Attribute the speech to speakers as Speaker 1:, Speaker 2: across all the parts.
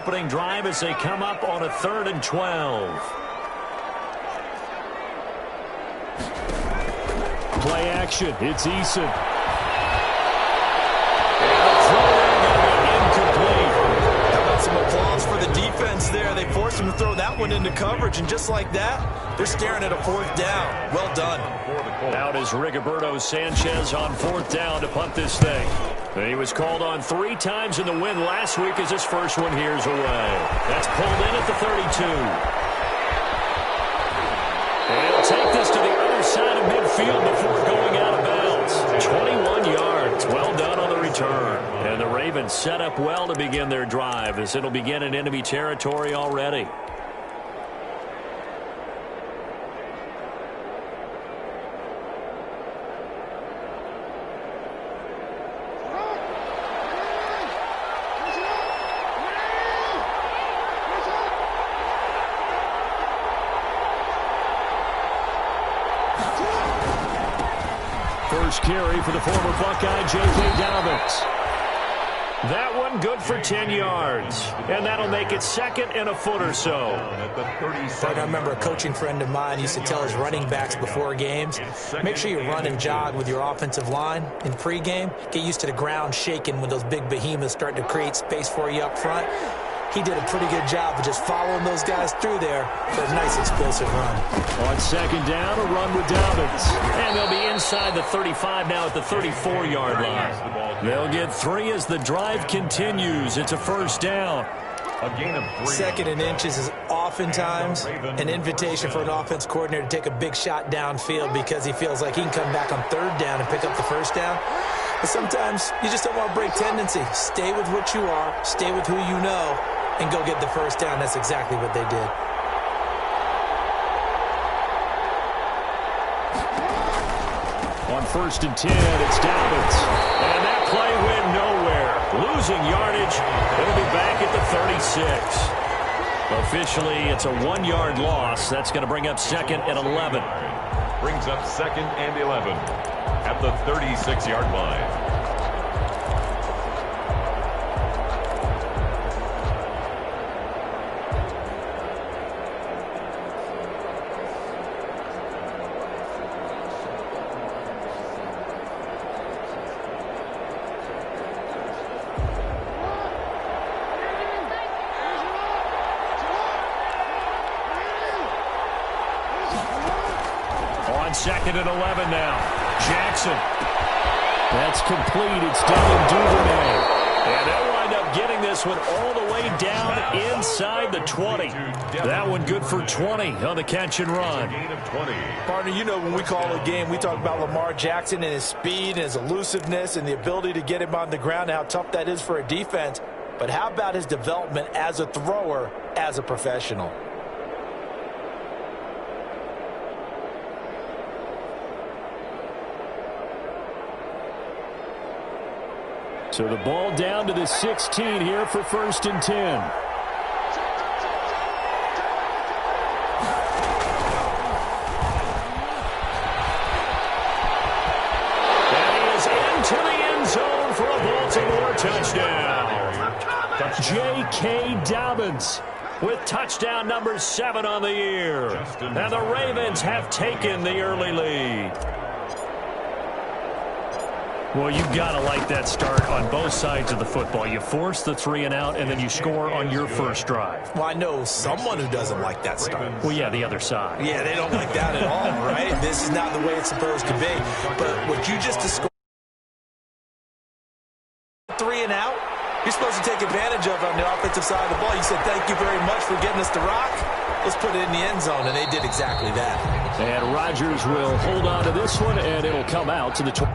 Speaker 1: opening drive as they come up on a 3rd and 12. Play action. It's Eason. And the throw there going to be incomplete.
Speaker 2: How about some applause for the defense there? They forced him to throw that one into coverage, and just like that, they're staring at a 4th down. Well done.
Speaker 1: Out is Rigoberto Sanchez on 4th down to punt this thing. He was called on 3 times in the win last week as his first one here's away. That's pulled in at the 32. And he'll take this to the other side of midfield before going out of bounds. 21 yards. Well done on the return. And the Ravens set up well to begin their drive as it'll begin in enemy territory already. First carry for the former Buckeye, J.K. Dobbins. That one good for 10 yards. And that'll make it 2nd and a foot or so.
Speaker 2: I remember a coaching friend of mine used to tell his running backs before games, make sure you run and jog with your offensive line in pregame. Get used to the ground shaking when those big behemoths start to create space for you up front. He did a pretty good job of just following those guys through there for a nice explosive run.
Speaker 1: On 2nd down, a run with Dobbins. And they'll be inside the 35 now at the 34-yard line. They'll get 3 as the drive continues. It's a 1st down.
Speaker 3: A gain of 3.
Speaker 2: 2nd and inches is oftentimes an invitation for an offense coordinator to take a big shot downfield because he feels like he can come back on 3rd down and pick up the 1st down. But sometimes you just don't want to break tendency. Stay with what you are, stay with who you know, and go get the 1st down. That's exactly what they did.
Speaker 1: On 1st and 10, it's Dobbins. And that play went nowhere. Losing yardage. It'll be back at the 36. Officially, it's a 1-yard loss. That's going to bring up 2nd and 11.
Speaker 3: Brings up 2nd and 11 at the 36-yard line.
Speaker 1: On 2nd and 11 now. Jackson. That's complete. It's Devin Duvernay. And they'll wind up getting this one all the way down inside the 20. That one good for 20 on the catch and run.
Speaker 2: Partner, you know when we call a game, we talk about Lamar Jackson and his speed and his elusiveness and the ability to get him on the ground and how tough that is for a defense. But how about his development as a thrower, as a professional?
Speaker 1: So the ball down to the 16 here for 1st and 10. And he is into the end zone for a Baltimore touchdown. J.K. Dobbins with touchdown number 7 on the year. And the Ravens have taken the early lead. Well, you've got to like that start on both sides of the football. You force the 3 and out, and then you score on your first drive.
Speaker 2: Well, I know someone who doesn't like that start.
Speaker 1: Well, yeah, the other side.
Speaker 2: Yeah, they don't like that at all, right? This is not the way it's supposed to be. But what you just described, 3 and out, you're supposed to take advantage of on the offensive side of the ball. You said, thank you very much for getting us the rock. Let's put it in the end zone, and they did exactly that.
Speaker 1: And Rodgers will hold on to this one, and it'll come out to the 20.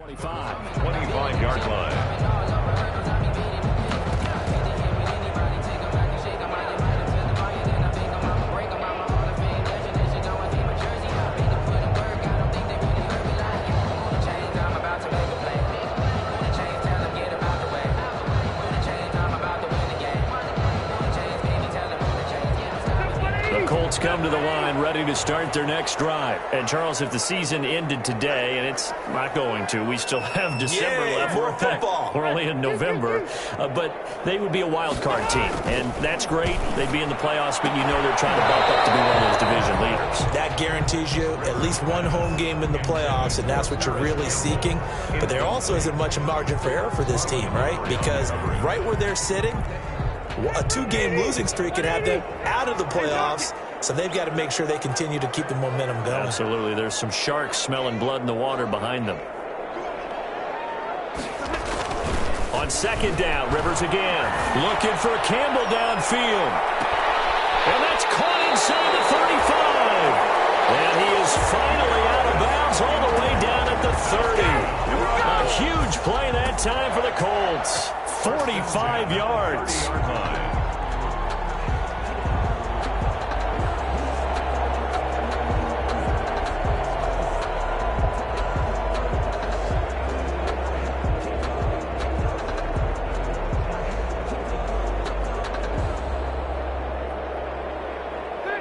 Speaker 3: 25-yard line.
Speaker 1: Colts come to the line ready to start their next drive. And, Charles, if the season ended today, and it's not going to, we still have December left.
Speaker 2: More football.
Speaker 1: We're only in November. But they would be a wild card team. And that's great. They'd be in the playoffs, but you know they're trying to bump up to be one of those division leaders.
Speaker 2: That guarantees you at least one home game in the playoffs, and that's what you're really seeking. But there also isn't much margin for error for this team, right? Because right where they're sitting, a 2-game losing streak could have them out of the playoffs, so they've got to make sure they continue to keep the momentum going.
Speaker 1: Absolutely. There's some sharks smelling blood in the water behind them. On second down, Rivers again. Looking for Campbell downfield. And that's caught inside the 35. And he is finally out of bounds all the way down at the 30. A huge play that time for the Colts. 45 yards.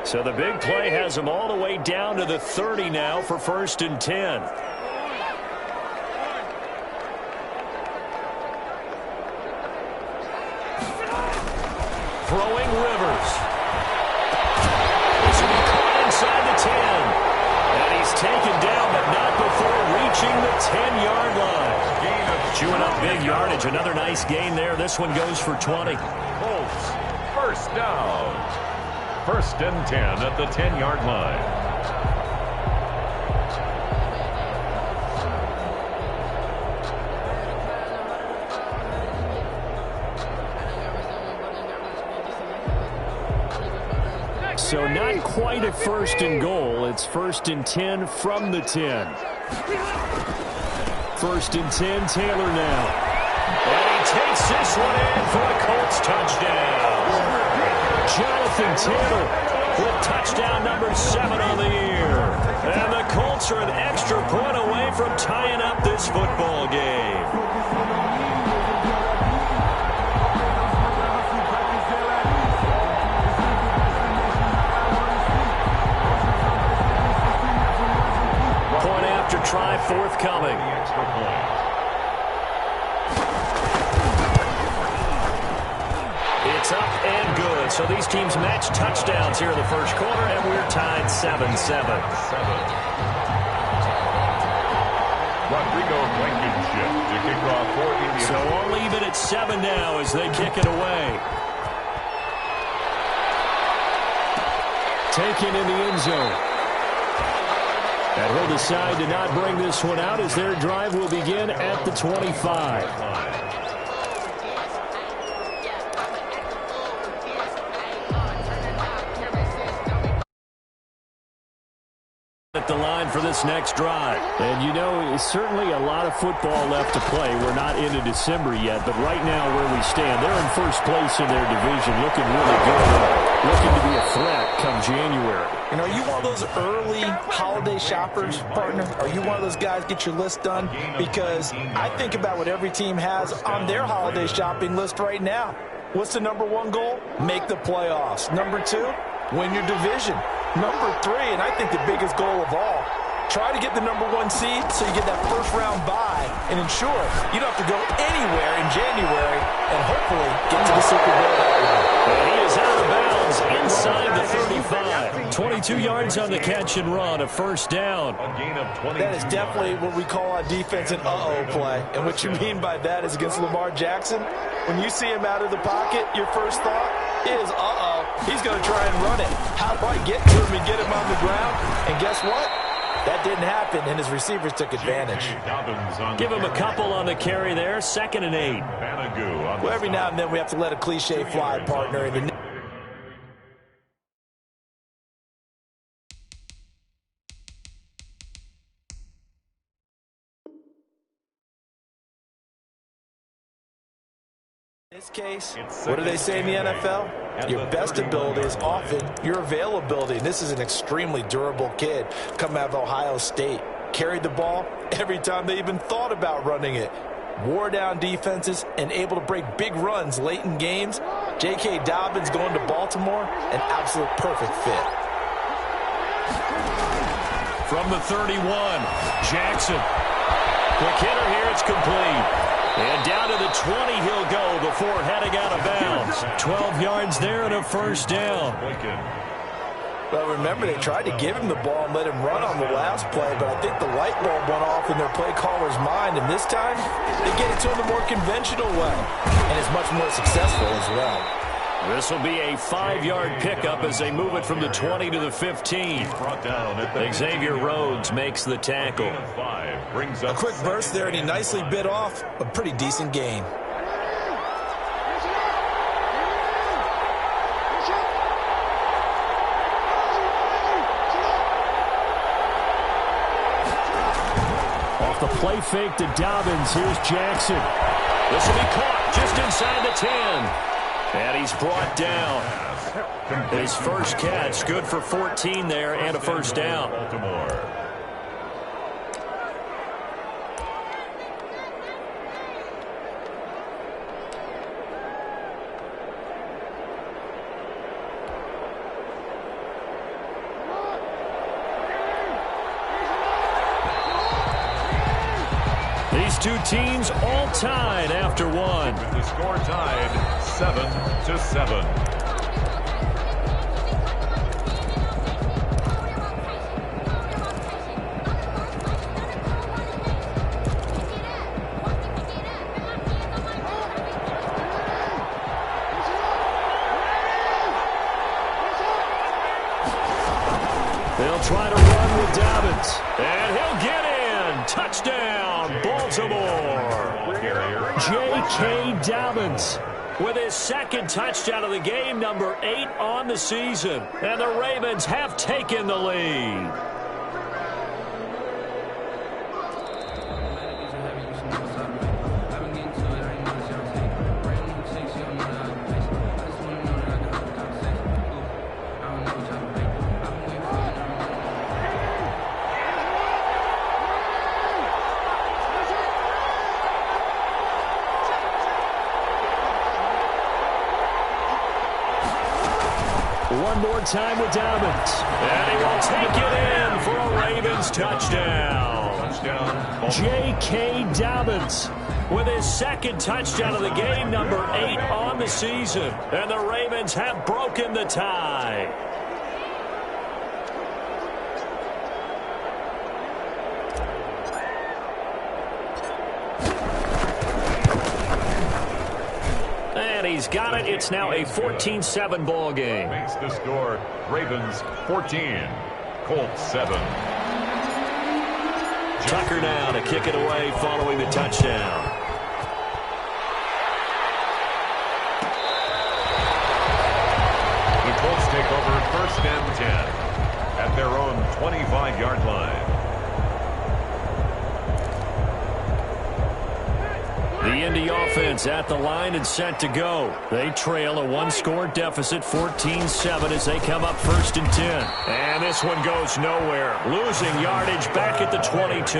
Speaker 1: So the big play has him all the way down to the 30 now for 1st and 10. Throwing Rivers. This will be caught inside the 10. And he's taken down, but not before reaching the 10-yard line. Chewing up big yardage. Another nice gain there. This one goes for 20.
Speaker 3: Colts, first down. 1st and 10 at the 10-yard line.
Speaker 1: So not quite a 1st and goal. It's 1st and 10 from the 10. 1st and 10, Taylor now. And he takes this one in for a Colts touchdown. Jonathan Taylor with touchdown number 7 on the year. And the Colts are an extra point away from tying up this football game. Point after try forthcoming. It's up and good. So these teams match touchdowns here in the first quarter, and we're tied 7-7.
Speaker 3: Rodrigo Blankenship to kick off for India.
Speaker 1: So all even at 7 now as they kick it away. Taken in the end zone. And he'll decide to not bring this one out as their drive will begin at the 25. At the line for this next drive. And you know, certainly a lot of football left to play. We're not into December yet, but right now where we stand, they're in first place in their division, looking really good, looking to be a threat come January.
Speaker 2: And are you one of those early holiday shoppers, partner? Are you one of those guys get your list done? Because I think about what every team has on their holiday shopping list right now. What's the number 1 goal? Make the playoffs. Number 2, win your division. Number 3, and I think the biggest goal of all, try to get the number 1 seed so you get that first-round bye and ensure you don't have to go anywhere in January and hopefully get to the Super Bowl that way.
Speaker 1: And he is out of bounds inside the 35. 22 yards on the catch and run, a first down.
Speaker 3: A gain of 20.
Speaker 2: That is definitely what we call on defense an uh-oh play. And what you mean by that is against Lamar Jackson, when you see him out of the pocket, your first thought is, uh-oh, he's going to try and run it. How do I get to him and get him on the ground? And guess what? That didn't happen, and his receivers took advantage.
Speaker 1: Give him a couple on the carry there, 2nd and 8.
Speaker 2: Well, every now and then we have to let a cliche fly, partner. And In this case, what do they say in the NFL? Your best ability is often your availability. And this is an extremely durable kid coming out of Ohio State. Carried the ball every time they even thought about running it. Wore down defenses and able to break big runs late in games. J.K. Dobbins going to Baltimore, an absolute perfect fit.
Speaker 1: From the 31, Jackson. Quick hitter here, it's complete. And down to the 20 he'll go before heading out of bounds. 12 yards there and a first down.
Speaker 2: Well, remember, they tried to give him the ball and let him run on the last play, but I think the light bulb went off in their play caller's mind, and this time they get it to him the more conventional way, and it's much more successful as well.
Speaker 1: This will be a 5-yard pickup as they move it from the 20 to the 15. Xavier Rhodes makes the tackle.
Speaker 2: A quick burst there, and he nicely bit off a pretty decent gain.
Speaker 1: Off the play fake to Dobbins, here's Jackson. This will be caught just inside the 10. And he's brought down. His first catch, good for 14 there and a first down. These two teams all tied after one.
Speaker 3: With the score tied 7-7.
Speaker 1: They'll try to run with Dobbins. And he'll get in. Touchdown, Baltimore. J.K. Dobbins with his second touchdown of the game, number 8 on the season. And the Ravens have taken the lead. One more time with Dobbins. And he will take it in for a Ravens touchdown. J.K. Dobbins with his second touchdown of the game, number 8 on the season. And the Ravens have broken the tie. He's got it. It's now a 14-7 ball game.
Speaker 3: Makes the score Ravens 14, Colts 7.
Speaker 1: Tucker now to kick it away following the touchdown.
Speaker 3: The Colts take over 1st and 10 at their own 25-yard line.
Speaker 1: The Indy offense at the line and set to go. They trail a one-score deficit, 14-7, as they come up 1st and 10. And this one goes nowhere. Losing yardage back at the 22.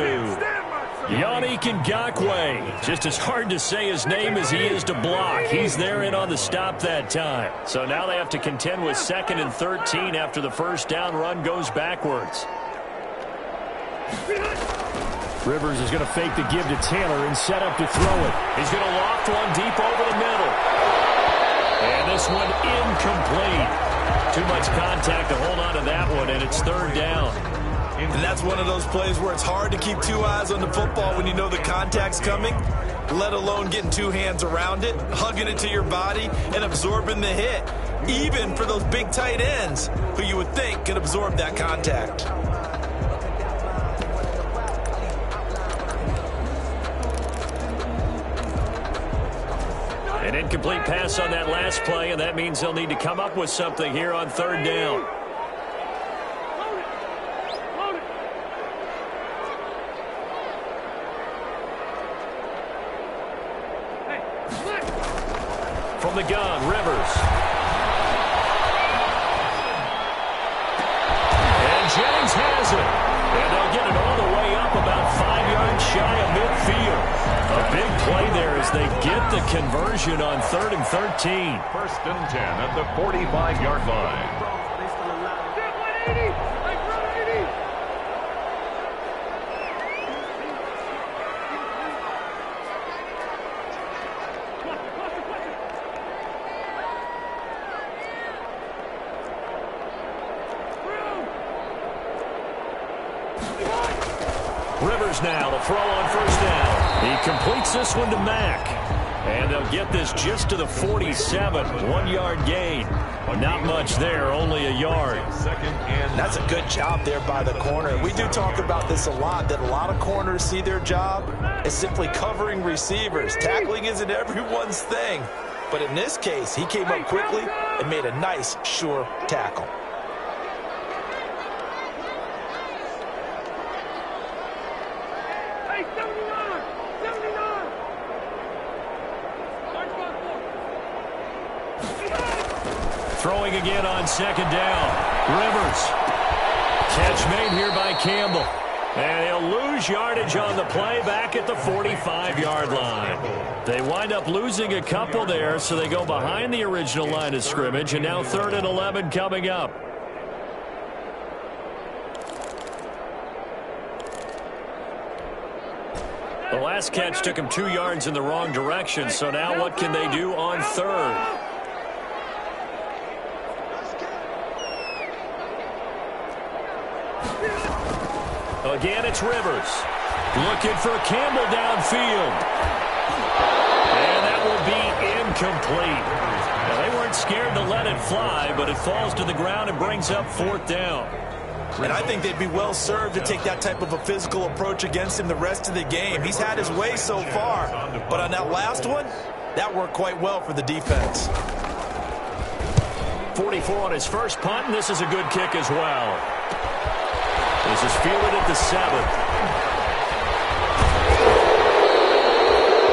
Speaker 1: Yannick Ngakoue. Just as hard to say his name as he is to block. He's there in on the stop that time. So now they have to contend with 2nd and 13 after the first down run goes backwards. Rivers is going to fake the give to Taylor and set up to throw it. He's going to loft one deep over the middle. And this one incomplete. Too much contact to hold on to that one, and it's 3rd down.
Speaker 2: And that's one of those plays where it's hard to keep 2 eyes on the football when you know the contact's coming, let alone getting 2 hands around it, hugging it to your body, and absorbing the hit, even for those big tight ends who you would think could absorb that contact.
Speaker 1: An incomplete pass on that last play, and that means they'll need to come up with something here on 3rd down. the gun, Rivers. And Jennings has it. And they'll get it all the way up about 5 yards shy of midfield. A big play there as they get the conversion on 3rd and 13.
Speaker 3: 1st and 10 at the 45-yard line.
Speaker 1: Rivers now to throw on 1st down. He completes this one to Mack. And they'll get this just to the 47. 1-yard gain. Not much there, only a yard.
Speaker 2: That's a good job there by the corner. We do talk about this a lot, that a lot of corners see their job as simply covering receivers. Tackling isn't everyone's thing. But in this case, he came up quickly and made a nice, sure tackle.
Speaker 1: Throwing again on 2nd down. Rivers. Catch made here by Campbell. And he'll lose yardage on the play back at the 45-yard line. They wind up losing a couple there, so they go behind the original line of scrimmage, and now 3rd and 11 coming up. The last catch took him 2 yards in the wrong direction, so now what can they do on 3rd? Again, it's Rivers. Looking for Campbell downfield. And that will be incomplete. Now, they weren't scared to let it fly, but it falls to the ground and brings up 4th down.
Speaker 2: And I think they'd be well served to take that type of a physical approach against him the rest of the game. He's had his way so far, but on that last one, that worked quite well for the defense.
Speaker 1: 44 on his first punt, and this is a good kick as well. This is fielded at the 7.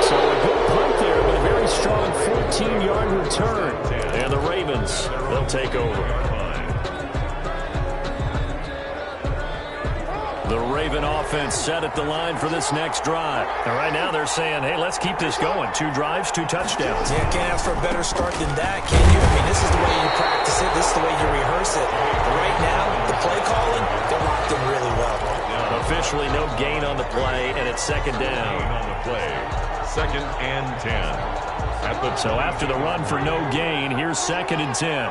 Speaker 1: So a good punt there, but a very strong 14-yard return. And the Ravens, they'll take over. The Raven offense set at the line for this next drive. And right now they're saying, hey, let's keep this going. 2 drives, 2 touchdowns.
Speaker 2: Yeah, can't ask for a better start than that, can you? I mean, this is the way you practice it. This is the way you rehearse it. But right now, the play calling, they're locked in really well.
Speaker 1: Officially no gain on the play, and it's 2nd down.
Speaker 3: On the play, 2nd and 10.
Speaker 1: So after the run for no gain, here's 2nd and 10.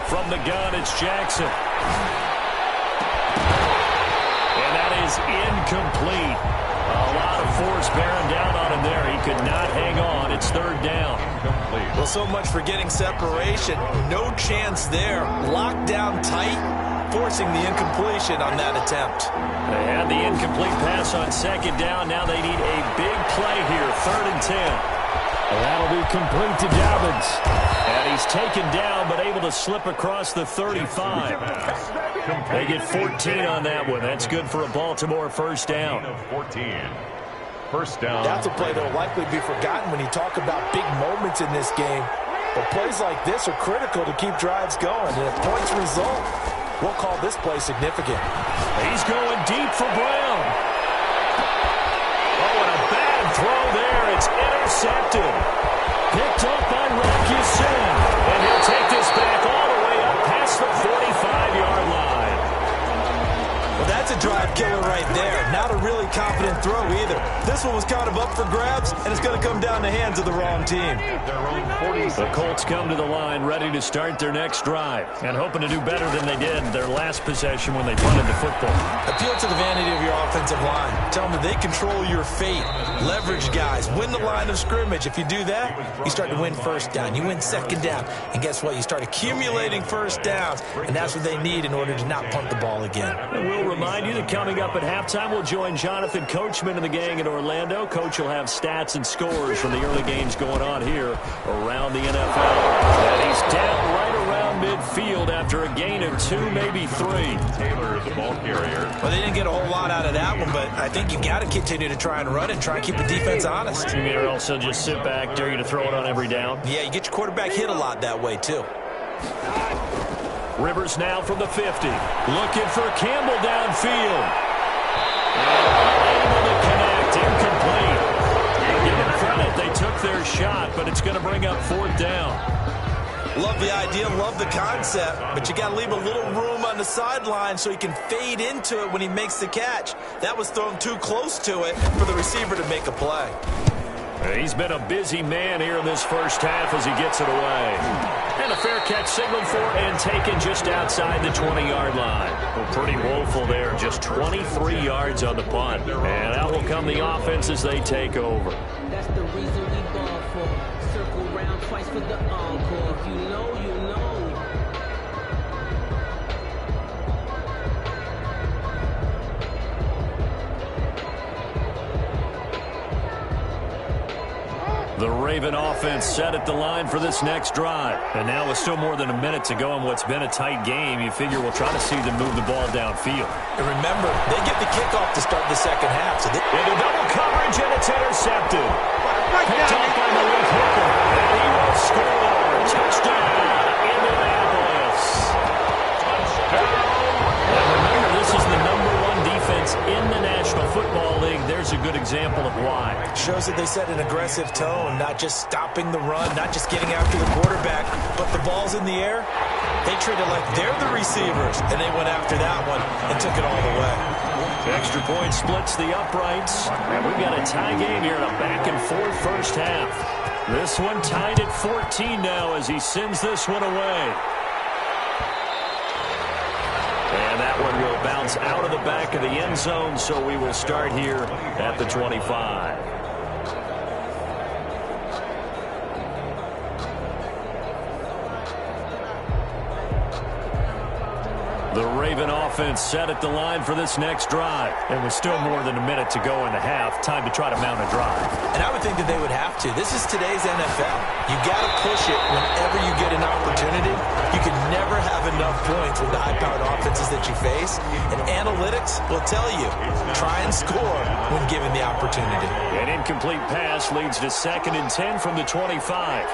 Speaker 1: From the gun, it's Jackson. And that is incomplete. A lot of force bearing down on him there. He could not hang on. It's 3rd down.
Speaker 2: Well, so much for getting separation. No chance there. Locked down tight, forcing the incompletion on that attempt.
Speaker 1: They had the incomplete pass on 2nd down. Now they need a big play here. 3rd and 10. And that'll be complete to Dobbins. And he's taken down, but able to slip across the 35. They get 14 on that one. That's good for a Baltimore 1st down.
Speaker 3: 14. 1st down.
Speaker 2: That's a play that will likely be forgotten when you talk about big moments in this game. But plays like this are critical to keep drives going. And if points result, we'll call this play significant.
Speaker 1: He's going deep for Brown. Oh, and a bad throw there. It's intercepted. Picked up by Rakusin. And he'll take this back all the way up past the 45-yard line.
Speaker 2: Well, that's a drive killer right there. Not a really confident throw either. This one was kind of up for grabs, and it's going to come down the hands of the wrong team.
Speaker 1: The Colts come to the line ready to start their next drive and hoping to do better than they did their last possession when they punted the football.
Speaker 2: Appeal to the vanity of your offensive line. Tell them that they control your fate. Leverage guys. Win the line of scrimmage. If you do that, you start to win 1st down. You win 2nd down. And guess what? You start accumulating 1st downs, and that's what they need in order to not punt the ball again.
Speaker 1: And we'll remind you that coming up at halftime, we'll join Jonathan Coachman and the gang in Orlando. Coach will have stats and scores from the early games going on here around the NFL. And he's down right around midfield after a gain of 2, maybe 3.
Speaker 3: Taylor, the ball carrier.
Speaker 2: Well, they didn't get a whole lot out of that one, but I think you got to continue to try and run and try and keep the defense honest.
Speaker 1: You mean or also just sit back, dare you to throw it on every down?
Speaker 2: Yeah, you get your quarterback hit a lot that way, too.
Speaker 1: Rivers now from the 50. Looking for Campbell downfield. Unable to connect. Incomplete. Give them credit. They took their shot, but it's going to bring up 4th down.
Speaker 2: Love the idea, love the concept, but you got to leave a little room on the sideline so he can fade into it when he makes the catch. That was thrown too close to it for the receiver to make a play.
Speaker 1: He's been a busy man here in this first half as he gets it away. And a fair catch signaled for and taken just outside the 20-yard line. Well, pretty woeful there. Just 23 yards on the punt. And out will come the offense as they take over.
Speaker 4: That's the reason we ball for. Circle round twice for the encore. If you know, you know.
Speaker 1: The Raven offense set at the line for this next drive. And now with still more than a minute to go in what's been a tight game, you figure we'll try to see them move the ball downfield.
Speaker 2: And remember, they get the kickoff to start the second half. So
Speaker 1: into double coverage, and it's intercepted. Picked off by Malik Hooker. And he will score. Touchdown, Indianapolis. And remember, this is the #1 defense in the National Football League. There's a good example of why.
Speaker 2: Shows that they set an aggressive tone, not just stopping the run, not just getting after the quarterback, but the ball's in the air. They treat it like they're the receivers, and they went after that one and took it all the way.
Speaker 1: Extra point splits the uprights, and we've got a tie game here in a back-and-forth first half. This one tied at 14 now as he sends this one away. And that one will bounce out of the back of the end zone, so we will start here at the 25. The Raven offense set at the line for this next drive. And with still more than a minute to go in the half, time to try to mount a drive.
Speaker 2: And I would think that they would have to. This is today's NFL. You got to push it whenever you get an opportunity. You can never have enough points with the high-powered offenses that you face. And analytics will tell you, try and score when given the opportunity.
Speaker 1: An incomplete pass leads to 2nd and 10 from the 25.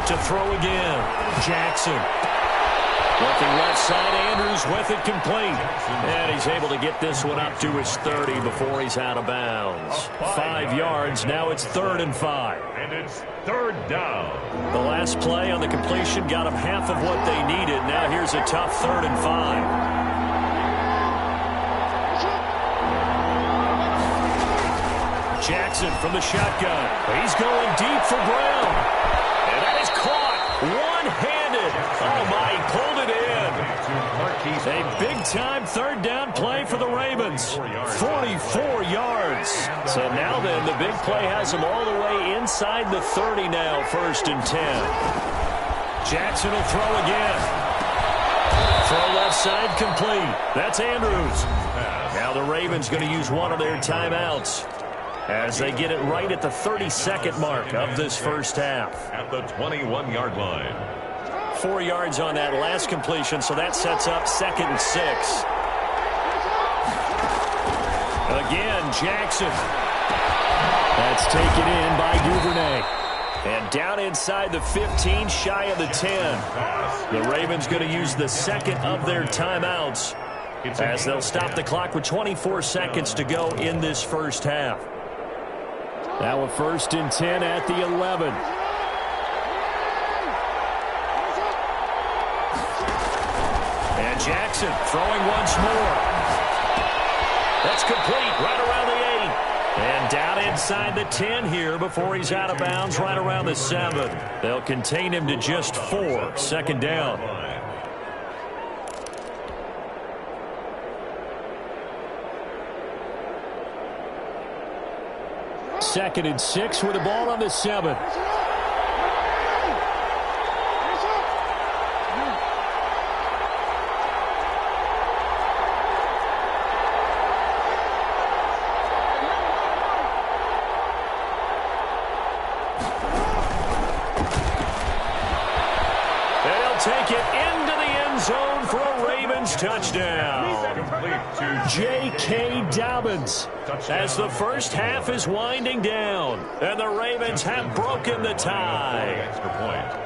Speaker 1: To throw again, Jackson. Looking left side, Andrews with it complete. And he's able to get this one up to his 30 before he's out of bounds. 5 yards, now it's 3rd and 5.
Speaker 3: And it's 3rd down.
Speaker 1: The last play on the completion got them half of what they needed. Now here's a tough 3rd and 5. Jackson from the shotgun. He's going deep for Brown. And that is caught one-handed. Oh, my, he pulled it in. A big-time 3rd down play for the Ravens. 44 yards. So now then, the big play has them all the way inside the 30 now, 1st and 10. Jackson will throw again. Throw left side complete. That's Andrews. Now the Ravens going to use one of their timeouts as they get it right at the 32nd mark of this first half.
Speaker 3: At the 21-yard line.
Speaker 1: 4 yards on that last completion, so that sets up 2nd and 6. Again, Jackson. That's taken in by Duvernay. And down inside the 15, shy of the 10. The Ravens going to use the 2nd of their timeouts as they'll stop the clock with 24 seconds to go in this first half. Now a 1st and 10 at the 11. And Jackson throwing once more. That's complete right around the 8. And down inside the 10 here before he's out of bounds right around the 7. They'll contain him to just 4. 2nd down. 2nd and 6 with the ball on the 7. Ravens touchdown. J.K. Dobbins. As the first half is winding down, and the Ravens have broken the tie.
Speaker 3: Extra point.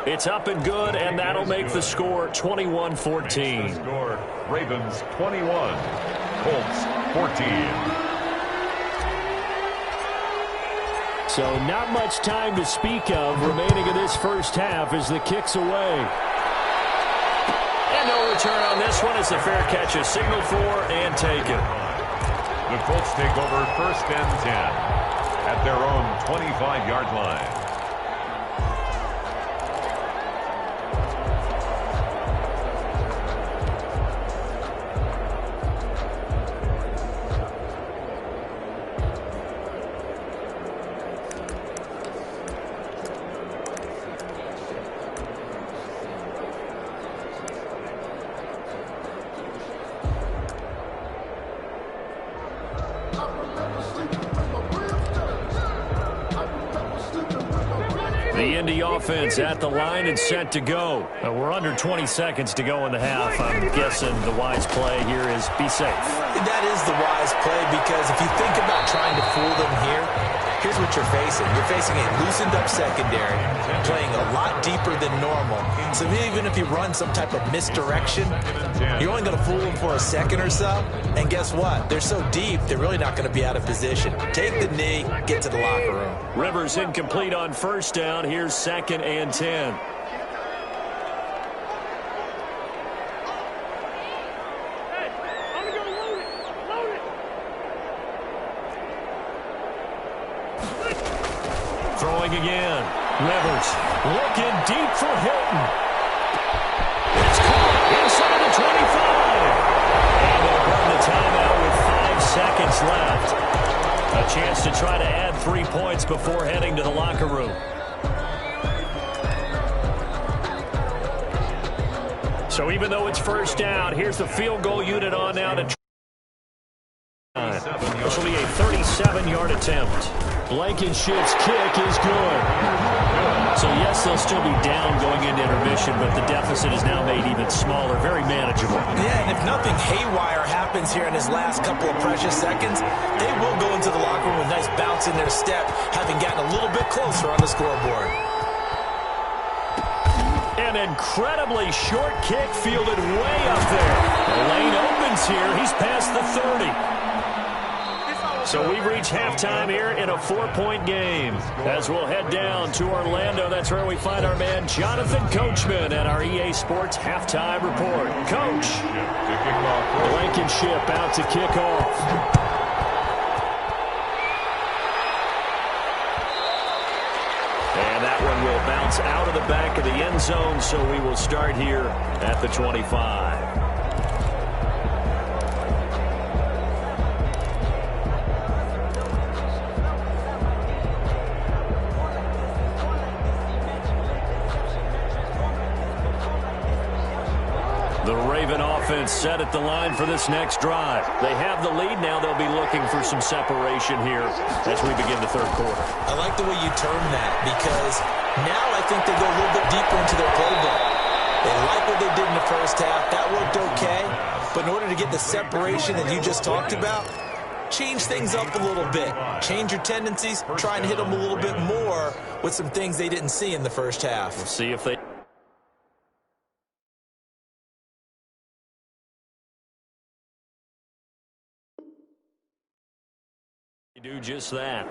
Speaker 1: It's up and good, and that'll make the score 21-14.
Speaker 3: Score, Ravens 21, Colts 14.
Speaker 1: So not much time to speak of remaining in this first half as the kick's away. And no return on this one as the fair catch is signaled for and taken.
Speaker 3: The Colts take over 1st and 10 at their own 25-yard line.
Speaker 1: The Indy offense at the line and set to go. We're under 20 seconds to go in the half. I'm guessing the wise play here is be safe.
Speaker 2: That is the wise play, because if you think about trying to fool them here, here's what you're facing. You're facing a loosened up secondary, playing a lot deeper than normal. So even if you run some type of misdirection, you're only going to fool them for a second or so. And guess what? They're so deep, they're really not going to be out of position. Take the knee, get to the locker room.
Speaker 1: Rivers incomplete on first down. Here's 2nd and 10. Throwing again. Rivers looking deep for Hilton. It's caught inside the 25. And they'll burn the timeout with 5 seconds left. A chance to try to add 3 points before heading to the locker room. So even though it's first down, here's the field goal unit on now to try. This will be a 37-yard attempt. Blankenship's kick is good. So, yes, they'll still be down going into intermission, but the deficit is now made even smaller, very manageable.
Speaker 2: Yeah, and if nothing haywire happens here in his last couple of precious seconds, they will go into the locker room with a nice bounce in their step, having gotten a little bit closer on the scoreboard.
Speaker 1: An incredibly short kick fielded way up there. The lane opens here. He's past the 30. So we've reached halftime here in a 4-point game. As we'll head down to Orlando, that's where we find our man Jonathan Coachman at our EA Sports Halftime Report. Coach, Blankenship out to kick off. And that one will bounce out of the back of the end zone, so we will start here at the 25. The Raven offense set at the line for this next drive. They have the lead. Now they'll be looking for some separation here as we begin the third quarter.
Speaker 2: I like the way you term that, because now I think they go a little bit deeper into their playbook. They like what they did in the first half. That worked okay. But in order to get the separation that you just talked about, change things up a little bit. Change your tendencies. Try and hit them a little bit more with some things they didn't see in the first half.
Speaker 1: We'll see if they do just that.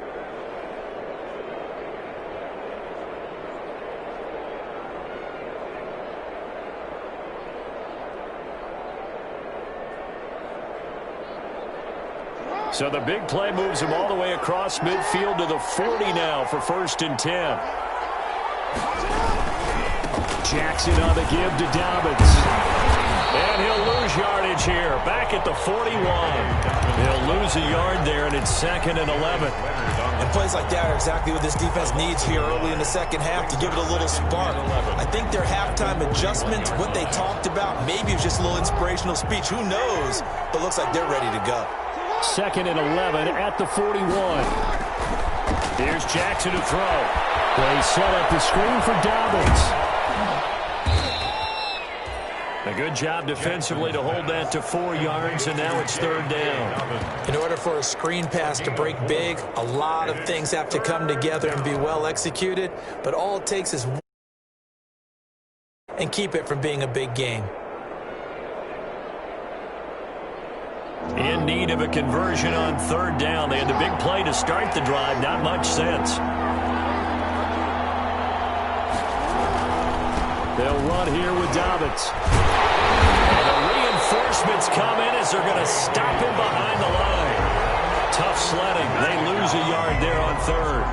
Speaker 1: So the big play moves him all the way across midfield to the 40 now for 1st and 10. Jackson on the give to Dobbins. And he'll lose yardage here. Back at the 41. He'll lose a yard there, and it's 2nd and 11.
Speaker 2: And plays like that are exactly what this defense needs here early in the second half to give it a little spark. I think their halftime adjustments, what they talked about, maybe it was just a little inspirational speech. Who knows? But looks like they're ready to go.
Speaker 1: 2nd and 11 at the 41. Here's Jackson to throw. They set up the screen for Dobbins. A good job defensively to hold that to 4 yards, and now it's 3rd down.
Speaker 2: In order for a screen pass to break big, a lot of things have to come together and be well executed, but all it takes is and keep it from being a big game.
Speaker 1: In need of a conversion on 3rd down. They had the big play to start the drive. Not much sense. They'll run here with Dobbins. And the reinforcements come in as they're going to stop him behind the line. Tough sledding. They lose a yard there on 3rd.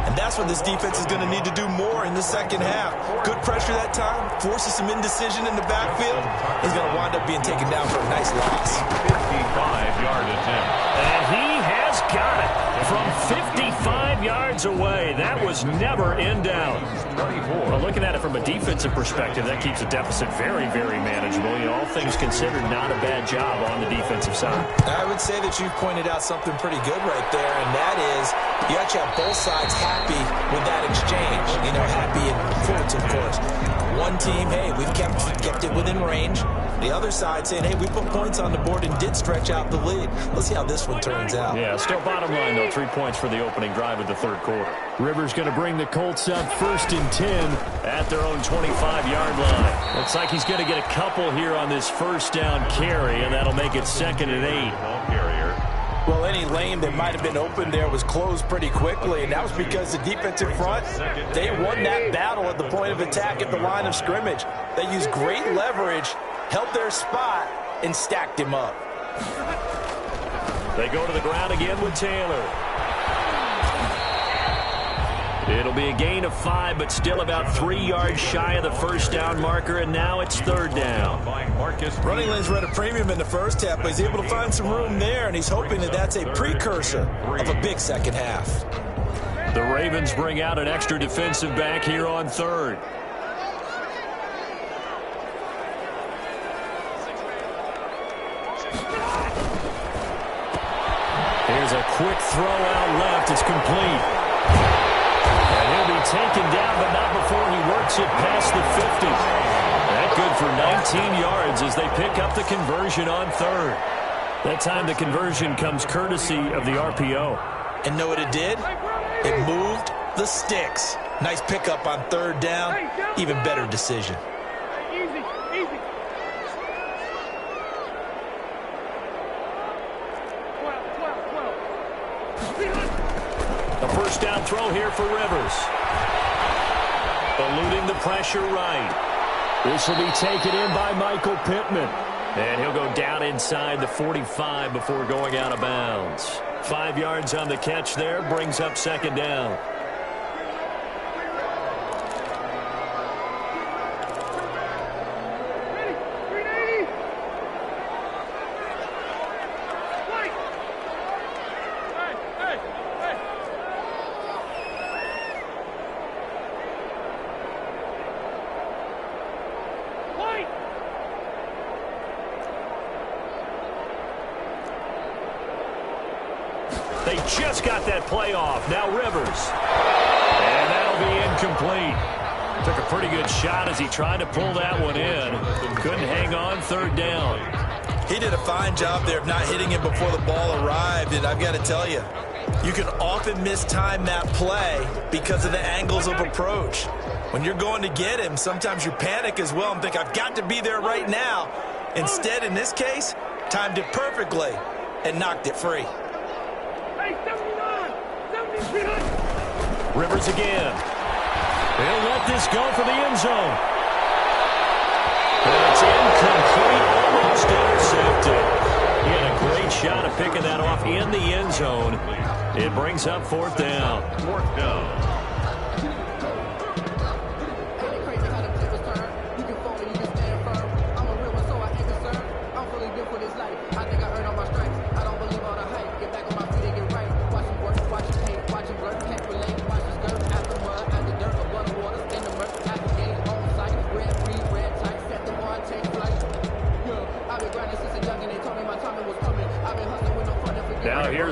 Speaker 5: And that's what this defense is going to need to do more in the second half. Good pressure that time, forces some indecision in the backfield. He's going to wind up being taken down for a nice loss.
Speaker 3: 55-yard attempt.
Speaker 1: And he has got it from 55 yards away. That was never in doubt. Well, looking at it from a defensive perspective, that keeps the deficit very, very manageable. You know, all things considered, not a bad job on the defensive side.
Speaker 2: I would say that you've pointed out something pretty good right there, and that is you actually have both sides happy with that exchange. You know, happy in quotes, of course. One team, hey, we've kept it within range. The other side saying, hey, we put points on the board and did stretch out the lead. Let's see how this one turns out.
Speaker 1: Yeah, still bottom line, though. 3 points for the opening drive of the 3rd quarter. Rivers going to bring the Colts up 1st and 10 at their own 25-yard line. Looks like he's going to get a couple here on this 1st down carry, and that'll make it 2nd and 8.
Speaker 5: Well, any lane that might have been open there was closed pretty quickly, and that was because the defensive front, they won that battle at the point of attack at the line of scrimmage. They used great leverage, held their spot, and stacked him up.
Speaker 1: They go to the ground again with Taylor. It'll be a gain of 5, but still about 3 yards shy of the 1st down marker, and now it's 3rd down.
Speaker 5: Running lanes were at a premium in the first half, but he's able to find some room there, and he's hoping that that's a precursor of a big second half.
Speaker 1: The Ravens bring out an extra defensive back here on 3rd. Here's a quick throw out left. It's complete. And he'll be taken down, but not before he works it past the 50. That good for 19 yards as they pick up the conversion on 3rd. That time the conversion comes courtesy of the RPO.
Speaker 5: And know what it did? It moved the sticks. Nice pickup on 3rd down. Even better decision.
Speaker 1: A 1st down throw here for Rivers. Eluding the pressure right. This will be taken in by Michael Pittman. And he'll go down inside the 45 before going out of bounds. 5 yards on the catch there, brings up 2nd down. They just got that play off. Now Rivers. And that'll be incomplete. Took a pretty good shot as he tried to pull that one in. Couldn't hang on 3rd down.
Speaker 5: He did a fine job there of not hitting him before the ball arrived, and I've got to tell you, you can often mistime that play because of the angles of approach. When you're going to get him, sometimes you panic as well and think, I've got to be there right now. Instead, in this case, timed it perfectly and knocked it free.
Speaker 1: Rivers again. He'll let this go for the end zone. And it's incomplete, almost intercepted. He had a great shot at picking that off in the end zone. It brings up 4th down.
Speaker 3: 4th down.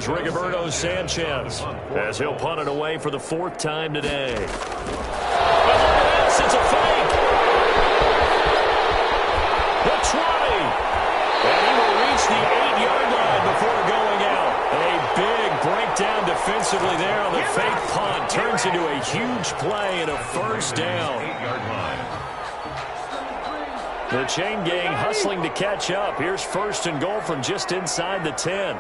Speaker 1: Here's Rigoberto Sanchez as he'll punt it away for the 4th time today. But look at this, it's a fake. The 20. And he will reach the 8-yard line before going out. A big breakdown defensively there on the fake punt. Turns into a huge play and a first down.
Speaker 3: 8-yard line.
Speaker 1: The chain gang hustling to catch up. Here's 1st and goal from just inside the 10.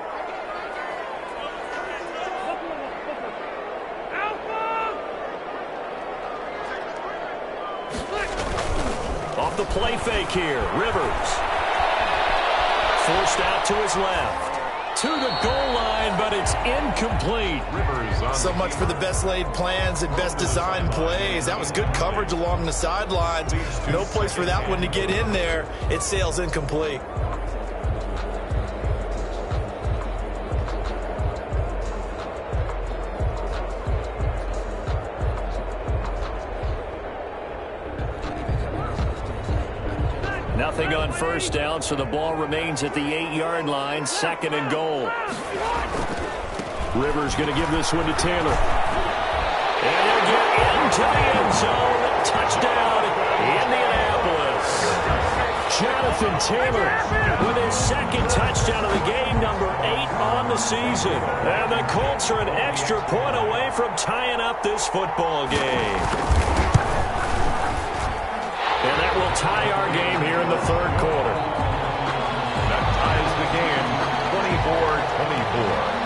Speaker 1: Off the play fake here, Rivers. Forced out to his left. To the goal line, but it's incomplete.
Speaker 3: Rivers on
Speaker 5: So much for the best laid plans and best designed plays. That was good coverage along the sidelines. No place for that one to get in there. It sails incomplete.
Speaker 1: Nothing on first down, so the ball remains at the 8-yard line. 2nd and goal. Rivers going to give this one to Taylor. And he'll get into the end zone. Touchdown, Indianapolis. Jonathan Taylor with his 2nd touchdown of the game, number 8 on the season. And the Colts are an extra point away from tying up this football game. And that will tie our game here in the 3rd quarter.
Speaker 3: That ties the game 24-24.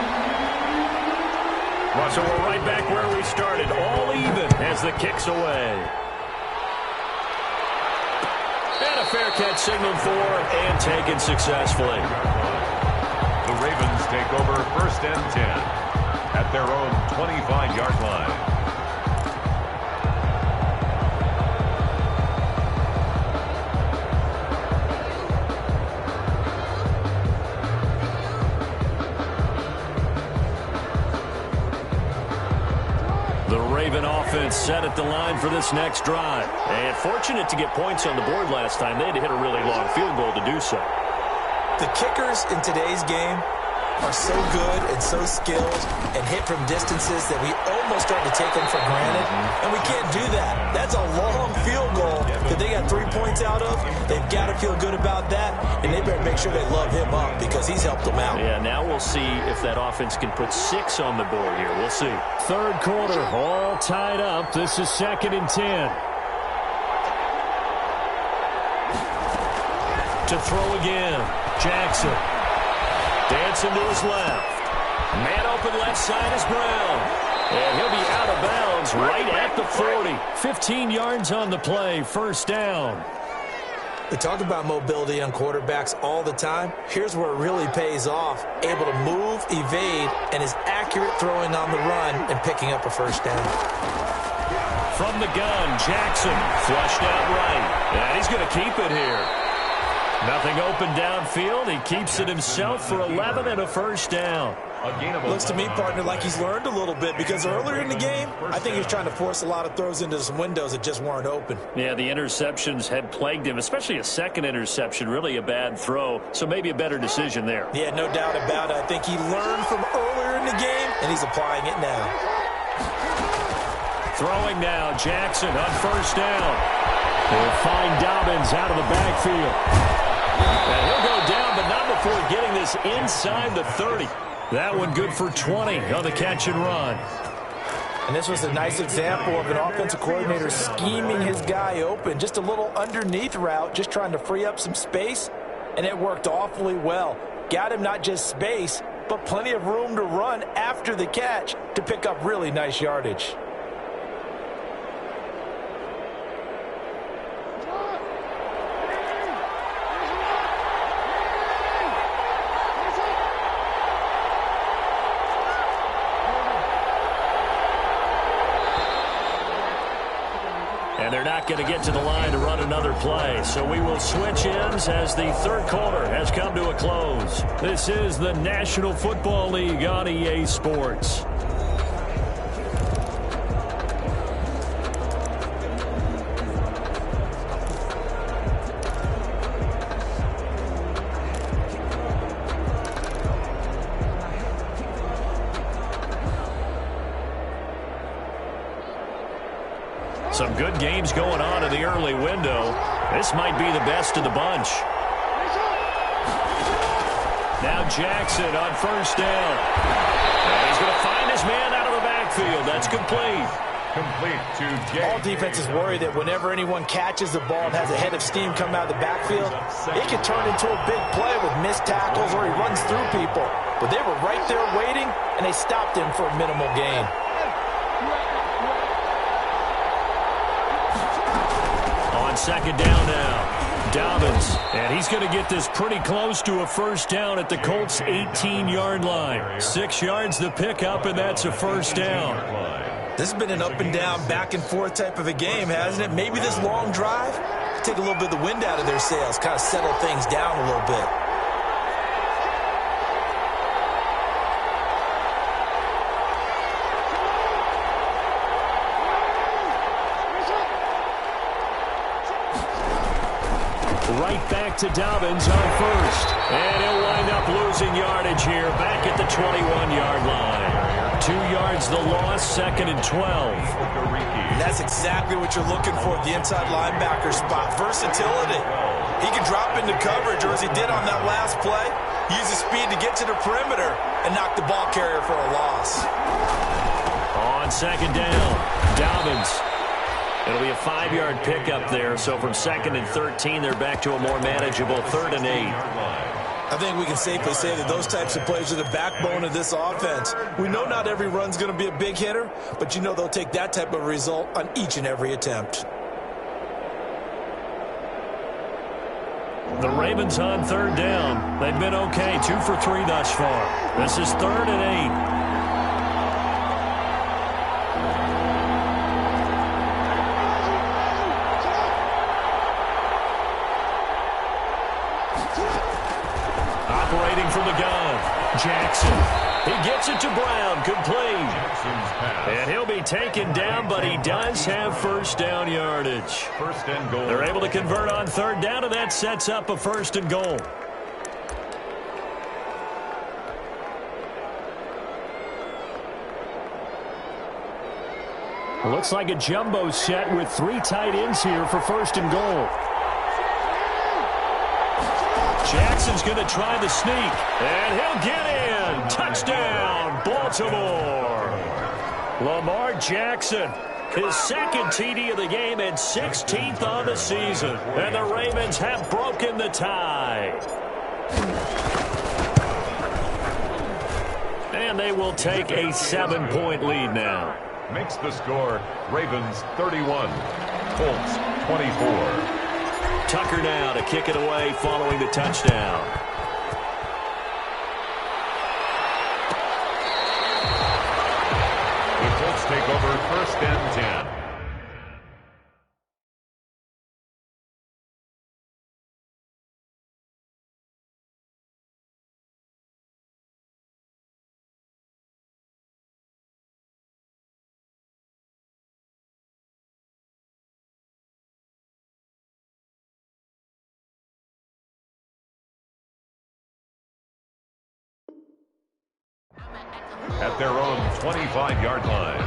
Speaker 1: So we're right back where we started, all even as the kick's away. And a fair catch signaled for and taken successfully.
Speaker 3: The Ravens take over 1st and 10 at their own 25-yard line.
Speaker 1: Offense set at the line for this next drive. And fortunate to get points on the board last time. They had to hit a really long field goal to do so.
Speaker 2: The kickers in today's game are so good and so skilled and hit from distances that we almost start to take them for granted. And we can't do that. That's a long field goal that they got 3 points out of. They've got to feel good about that, and they better make sure they love him up because he's helped them out.
Speaker 1: Yeah, now we'll see if that offense can put 6 on the board here. We'll see. 3rd quarter, all tied up. This is 2nd and 10. To throw again, Jackson. Dancing to his left. Man open left side is Brown. And he'll be out of bounds right at the 40. 15 yards on the play, 1st down.
Speaker 2: We talk about mobility on quarterbacks all the time. Here's where it really pays off. Able to move, evade, and is accurate throwing on the run and picking up a 1st down.
Speaker 1: From the gun, Jackson flushed out right. And he's going to keep it here. Nothing open downfield. He keeps it himself for 11 and a 1st down.
Speaker 5: Looks to me, partner, like he's learned a little bit because earlier in the game, I think he was trying to force a lot of throws into some windows that just weren't open.
Speaker 1: Yeah, the interceptions had plagued him, especially a 2nd interception, really a bad throw, so maybe a better decision there.
Speaker 5: Yeah, no doubt about it. I think he learned from earlier in the game, and he's applying it now.
Speaker 1: Throwing now, Jackson on 1st down. They'll find Dobbins out of the backfield. And he'll go down, but not before getting this inside the 30. That one good for 20 on the catch and run.
Speaker 2: And this was a nice example of an offensive coordinator scheming his guy open. Just a little underneath route, just trying to free up some space, and it worked awfully well. Got him not just space, but plenty of room to run after the catch to pick up really nice yardage.
Speaker 1: And they're not going to get to the line to run another play. So we will switch ends as the 3rd quarter has come to a close. This is the National Football League on EA Sports. Some good games going on in the early window. This might be the best of the bunch. Now Jackson on first down. And he's going to find his man out of the backfield. That's complete.
Speaker 3: Complete to Jay.
Speaker 2: All defenses worry that whenever anyone catches the ball and has a head of steam come out of the backfield, it can turn into a big play with missed tackles or he runs through people. But they were right there waiting, and they stopped him for a minimal gain.
Speaker 1: On second down now, Dobbins, and he's going to get this pretty close to a first down at the Colts' 18-yard line. 6 yards the pickup, and that's a first down.
Speaker 5: This has been an up-and-down, back-and-forth type of a game, hasn't it? Maybe this long drive, take a little bit of the wind out of their sails, kind of settle things down a little bit.
Speaker 1: Right back to Dobbins on first. And he'll wind up losing yardage here back at the 21-yard line. 2 yards the loss, 2nd and 12.
Speaker 5: And that's exactly what you're looking for at the inside linebacker spot. Versatility. He can drop into coverage, or as he did on that last play, use his speed to get to the perimeter and knock the ball carrier for a loss.
Speaker 1: On second down, Dobbins. It'll be a 5-yard pickup there, so from 2nd and 13, they're back to a more manageable 3rd and 8.
Speaker 5: I think we can safely say that those types of plays are the backbone of this offense. We know not every run's going to be a big hitter, but you know they'll take that type of result on each and every attempt.
Speaker 1: The Ravens on 3rd down. They've been okay, 2 for 3 thus far. This is 3rd and 8. Operating from the gun, Jackson. He gets it to Brown, complete. And he'll be taken down, but he does have first down yardage.
Speaker 3: First and goal.
Speaker 1: They're able to convert on 3rd down, and that sets up a 1st and goal. Looks like a jumbo set with 3 tight ends here for 1st and goal. Jackson's going to try the sneak, and he'll get in. Touchdown, Baltimore. Lamar Jackson, his 2nd TD of the game and 16th on the season. And the Ravens have broken the tie. And they will take a 7-point lead now.
Speaker 3: Makes the score Ravens 31, Colts 24.
Speaker 1: Tucker now to kick it away following the touchdown.
Speaker 3: The Colts take over 1st and 10. At their own 25-yard line.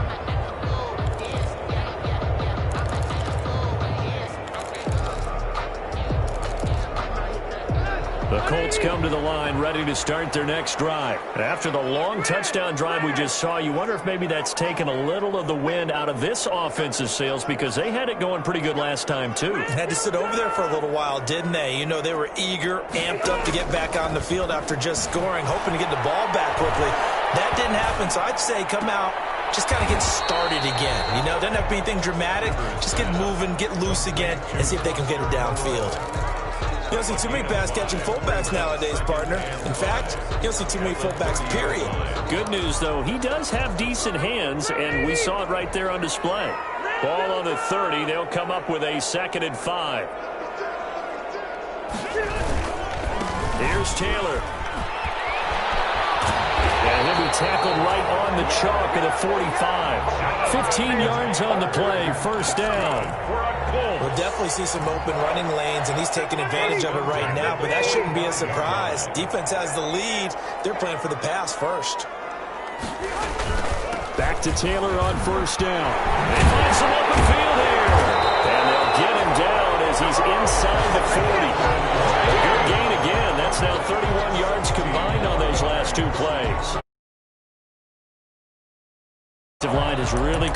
Speaker 1: The Colts come to the line ready to start their next drive. After the long touchdown drive we just saw, you wonder if maybe that's taken a little of the wind out of this offensive sails because they had it going pretty good last time too.
Speaker 5: Had to sit over there for a little while, didn't they? You know, they were eager, amped up to get back on the field after just scoring, hoping to get the ball back quickly. That didn't happen, so I'd say come out, just kind of get started again. You know, doesn't have to be anything dramatic. Just get moving, get loose again, and see if they can get it downfield. You don't see too many pass-catching fullbacks nowadays, partner. In fact, you don't see too many fullbacks, period.
Speaker 1: Good news, though, he does have decent hands, and we saw it right there on display. Ball on the 30. They'll come up with a 2nd and 5. Here's Taylor. And he'll be tackled right on the chalk at the 45. 15 yards on the play, 1st down.
Speaker 5: We'll definitely see some open running lanes, and he's taking advantage of it right now, but that shouldn't be a surprise. Defense has the lead. They're playing for the pass first.
Speaker 1: Back to Taylor on 1st down. They find some open field here.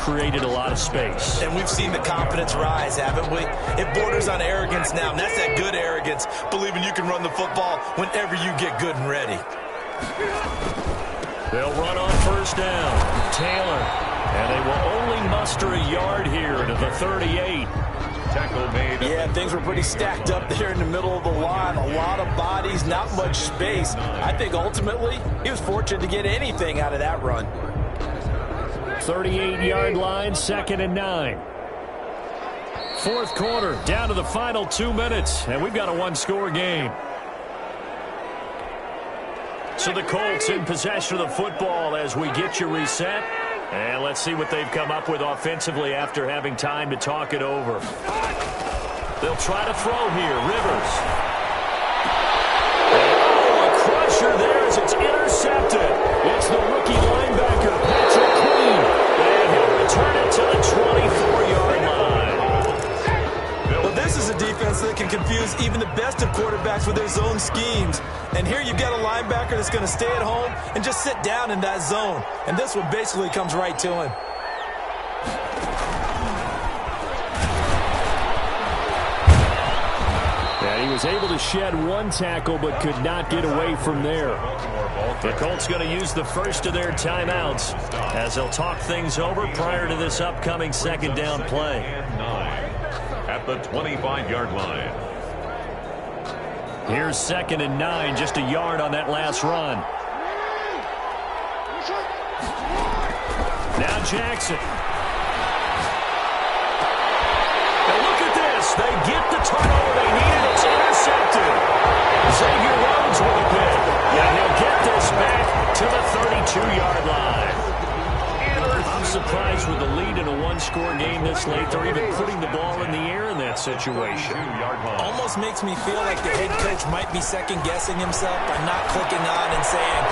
Speaker 1: created a lot of space.
Speaker 5: And we've seen the confidence rise, haven't we? It borders on arrogance now, and that's that good arrogance, believing you can run the football whenever you get good and ready.
Speaker 1: They'll run on first down. Taylor. And they will only muster a yard here to the 38.
Speaker 3: Tackle made.
Speaker 5: Yeah, things were pretty stacked up there in the middle of the line. A lot of bodies, not much space. I think ultimately he was fortunate to get anything out of that run.
Speaker 1: 38-yard line, 2nd and 9. Fourth quarter, down to the final 2 minutes, and we've got a one-score game. So the Colts in possession of the football as we get you reset. And let's see what they've come up with offensively after having time to talk it over. They'll try to throw here. Rivers. Oh, a crusher there as it's intercepted. It's the rookie linebacker, Patrick Queen. And he'll return it to the 24-yard line.
Speaker 5: Well, this is a defense that can confuse even the best of quarterbacks with their zone schemes. And here you've got a linebacker that's going to stay at home and just sit down in that zone. And this one basically comes right to him.
Speaker 1: And he was able to shed one tackle but could not get away from there. The Colts going to use the first of their timeouts as they'll talk things over prior to this upcoming second down play.
Speaker 3: At the 25-yard line.
Speaker 1: Here's 2nd and 9, just a yard on that last run. Now Jackson. Now look at this. They get the turnover they needed. It's intercepted. Xavier Rhodes with a pick. And he'll get this back to the 32-yard line. I'm surprised with the lead in a one-score game this late. They're even putting the ball in the air in that situation.
Speaker 5: Almost makes me feel like the head coach might be second-guessing himself by not clicking on and saying,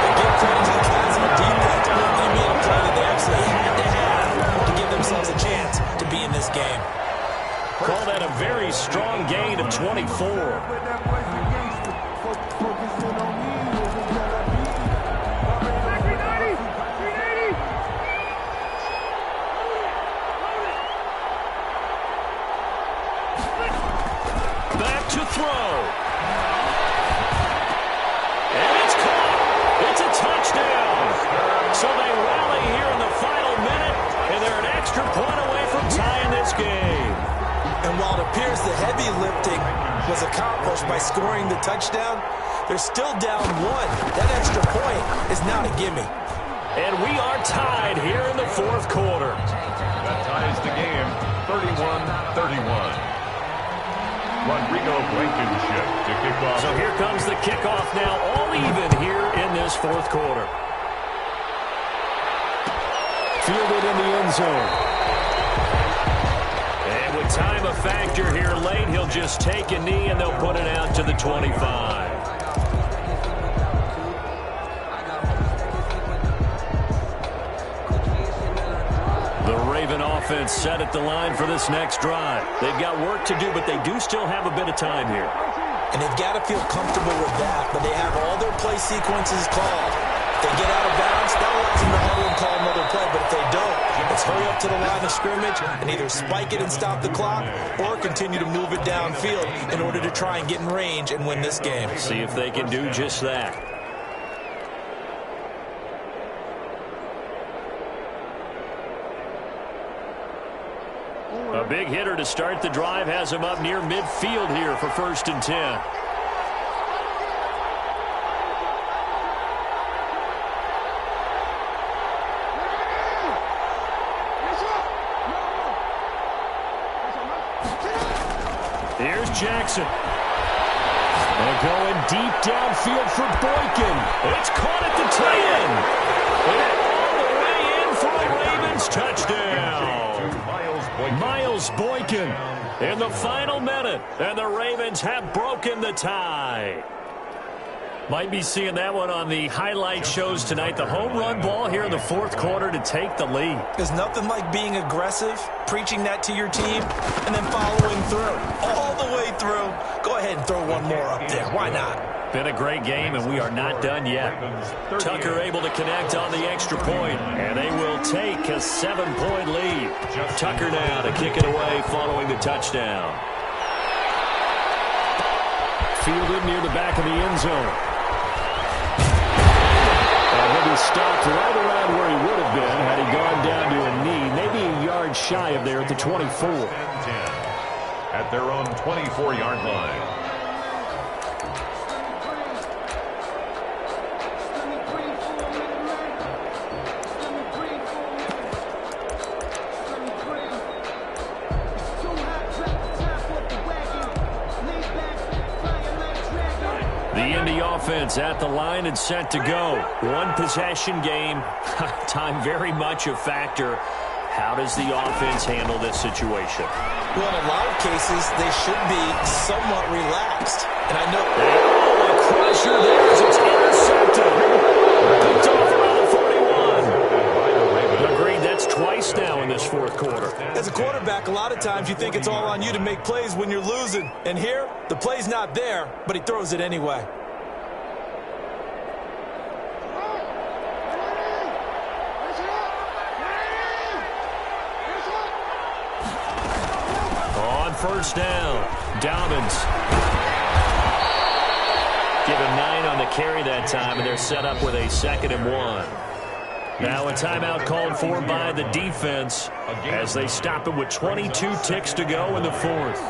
Speaker 5: they give credit to the guys on defense. They made a play that they actually had to have to give themselves a chance to be in this game.
Speaker 1: Call that a very strong gain of 24. Throw. And it's caught. It's a touchdown. So they rally here in the final minute, and they're an extra point away from tying this game.
Speaker 5: And while it appears the heavy lifting was accomplished by scoring the touchdown, they're still down one. That extra point is not a gimme.
Speaker 1: And we are tied here in the fourth quarter.
Speaker 3: That ties the game, 31-31. Rodrigo Blankenship to kick off.
Speaker 1: So here comes the kickoff now, all even here in this fourth quarter. Fielded in the end zone. And with time a factor here late, he'll just take a knee and they'll put it out to the 25. Offense set at the line for this next drive. They've got work to do, but they do still have a bit of time here.
Speaker 5: And they've got to feel comfortable with that, but they have all their play sequences called. If they get out of bounds, that allows them to huddle and call another play, but if they don't, let's hurry up to the line of scrimmage and either spike it and stop the clock or continue to move it downfield in order to try and get in range and win this game.
Speaker 1: See if they can do just that. A big hitter to start the drive has him up near midfield here for 1st and 10. Here's Jackson. And going deep downfield for Boykin. It's caught at the 10. And all the way in for a Ravens touchdown. Miles Boykin in the final minute, and the Ravens have broken the tie. Might be seeing that one on the highlight shows tonight. The home run ball here in the fourth quarter to take the lead.
Speaker 5: There's nothing like being aggressive, preaching that to your team, and then following through. All the way through. Go ahead and throw one more up there. Why not?
Speaker 1: Been a great game, and we are not done yet. Tucker able to connect on the extra point, and they will take a 7-point lead. Tucker now to kick it away following the touchdown. Fielded near the back of the end zone. And he'll be stopped right around where he would have been had he gone down to a knee, maybe a yard shy of there at the 24.
Speaker 3: At their own 24-yard line.
Speaker 1: Offense at the line and set to go. One possession game. Time very much a factor. How does the offense handle this situation?
Speaker 5: Well, in a lot of cases, they should be somewhat relaxed. And I know...
Speaker 1: Oh, a crusher there as it's intercepted. Picked off around the 41. Agreed, that's twice now in this fourth quarter.
Speaker 5: As a quarterback, a lot of times you think it's all on you to make plays when you're losing. And here, the play's not there, but he throws it anyway.
Speaker 1: First down. Dobbins. Given 9 on the carry that time, and they're set up with a 2nd and 1. Now a timeout called for by the defense as they stop it with 22 ticks to go in the fourth.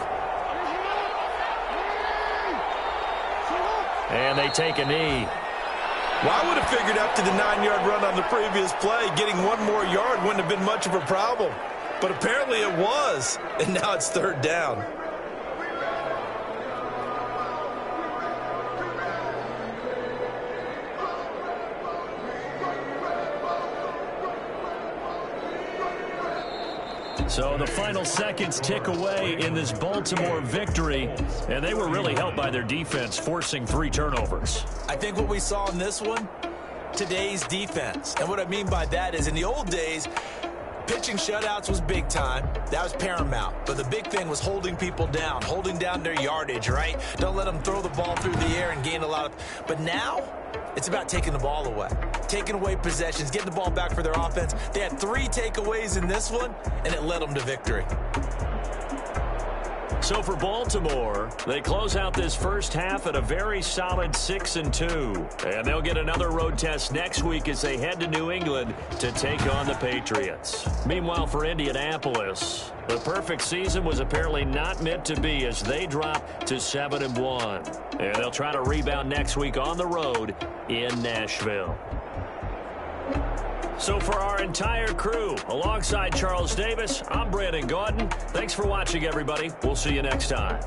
Speaker 1: And they take a knee.
Speaker 5: Well, I would have figured after the 9-yard run on the previous play, getting one more yard wouldn't have been much of a problem. But apparently it was, and now it's 3rd down.
Speaker 1: So the final seconds tick away in this Baltimore victory, and they were really helped by their defense, forcing 3 turnovers.
Speaker 5: I think what we saw in this one, today's defense. And what I mean by that is in the old days, pitching shutouts was big time. That was paramount. But the big thing was holding people down, holding down their yardage, right? Don't let them throw the ball through the air and gain a lot of... But now, it's about taking the ball away. Taking away possessions, getting the ball back for their offense. They had 3 takeaways in this one, and it led them to victory.
Speaker 1: So for Baltimore, they close out this first half at a very solid 6-2. And they'll get another road test next week as they head to New England to take on the Patriots. Meanwhile, for Indianapolis, the perfect season was apparently not meant to be as they drop to 7-1. And they'll try to rebound next week on the road in Nashville. So for our entire crew, alongside Charles Davis, I'm Brandon Gaudin. Thanks for watching, everybody. We'll see you next time.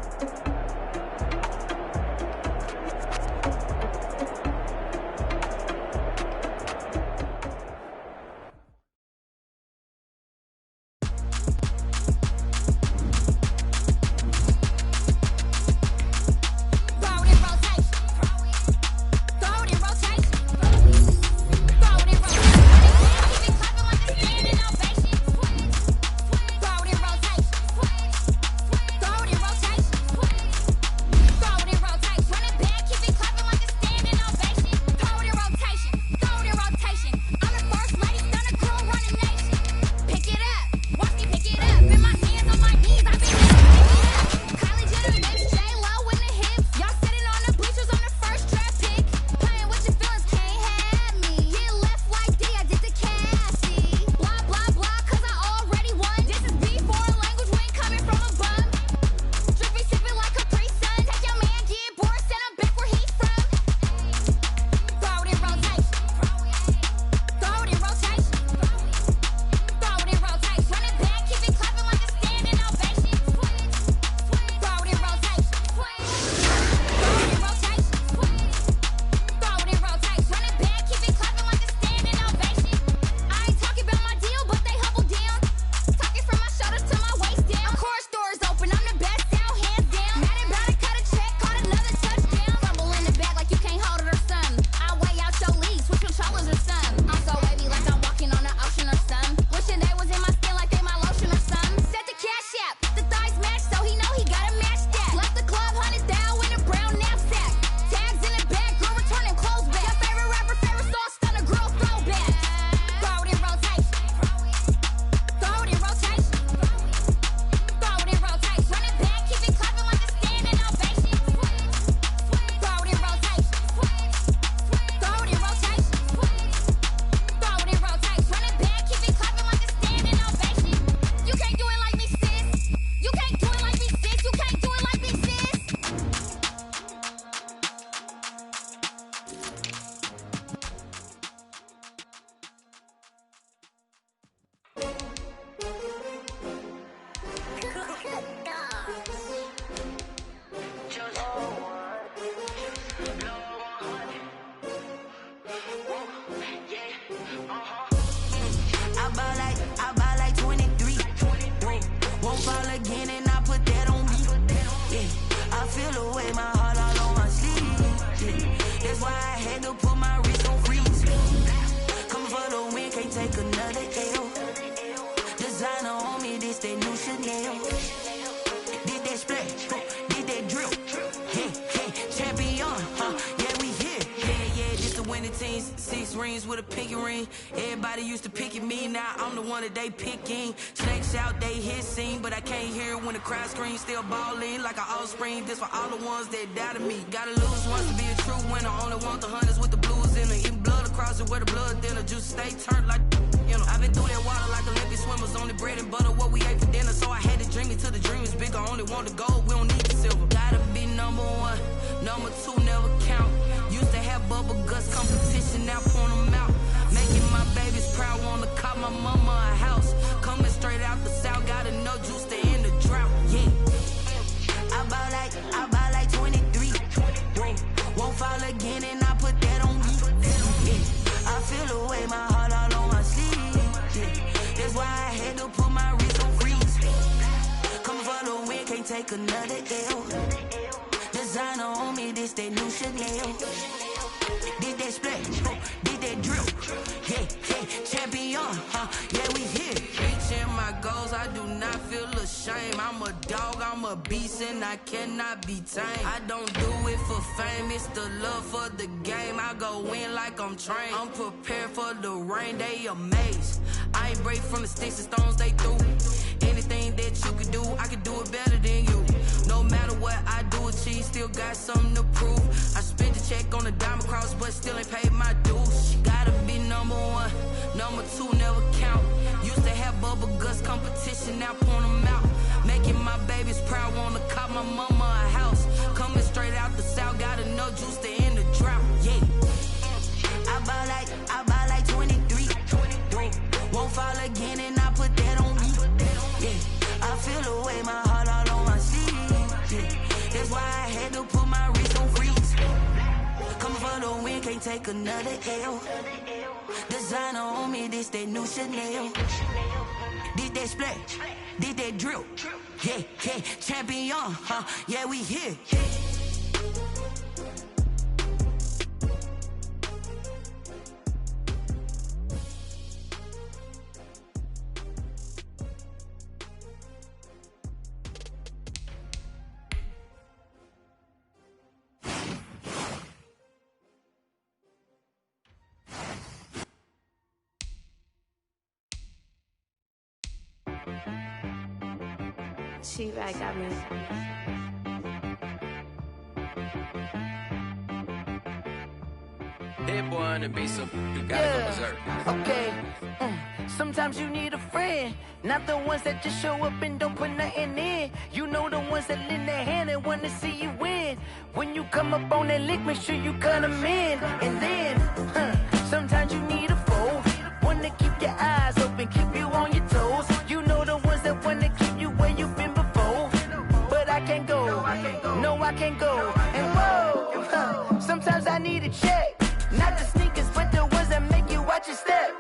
Speaker 6: bitch with a pinky ring. Everybody used to pick at me, now I'm the one that they picking. Snakes out, they hissing, but I can't hear when the crowd screams. Still balling like an offspring. This for all the ones that doubted me. Gotta lose once to be a true winner. Only want the hunters with the blues in it. Even blood across it where the blood thinner. Juice stay turned like, you know. I've been through that water like Olympic swimmers. Only bread and butter what we ate for dinner. So I had to dream it till the dream is bigger. Only want the gold, we don't need the silver. Gotta be number one, number two never count. Used to have bubble guts competition, now point them out. Making my babies proud, wanna call my mama a house. Coming straight out the south, gotta know juice to end the drought. Yeah, I bought like 23. Won't fall again, and I put that on me. Yeah, I feel the way, my heart all on my sleeve. Yeah, that's why I had to put my wrist on freeze. Coming for the win, can't take another L. Designer on me, this that new Chanel. Did that splash, did that drill. Yeah, champion, yeah, we here. Reaching my goals, I do not feel ashamed. I'm a dog, I'm a beast, and I cannot be tamed. I don't do it for fame, it's the love for the game. I go in like I'm trained. I'm prepared for the rain, they amazed. I ain't break from the sticks and stones they threw. Anything that you could do, I could do it better than you. No matter what I do, achieve, still got something to prove. I spent the check on the diamond cross, but still ain't paid my dues. Gotta be number one, number two never count. Used to have bubble guts competition, now point them out. Making my babies proud, wanna call my mama a house. Coming straight out the south, gotta know juice to end the drought. Yeah, I bought like 23. Won't fall again, and I put that on me. Yeah, I feel the way, my heart all on my sleeve. Yeah, that's why I had to put my wrist on freeze. Coming for the win, can't take another L. Designer on me, this that new Chanel. Did that splash, did that drill. Yeah, champion, yeah, we here.
Speaker 7: She right got me.
Speaker 8: Hit boy on the beat, so you gotta go berserk.
Speaker 9: Okay. Sometimes you need a friend, not the ones that just show up and don't put nothing in. You know the ones that lend their hand and wanna see you win. When you come up on that lick, make sure you cut them in. And then, sometimes you need a foe, one to keep your eyes open, keep you on your toes. You know the ones that wanna keep you where you've been before. But I can't go, no I can't go. And whoa, sometimes I need a check, not the sneakers but the ones that make you watch your step.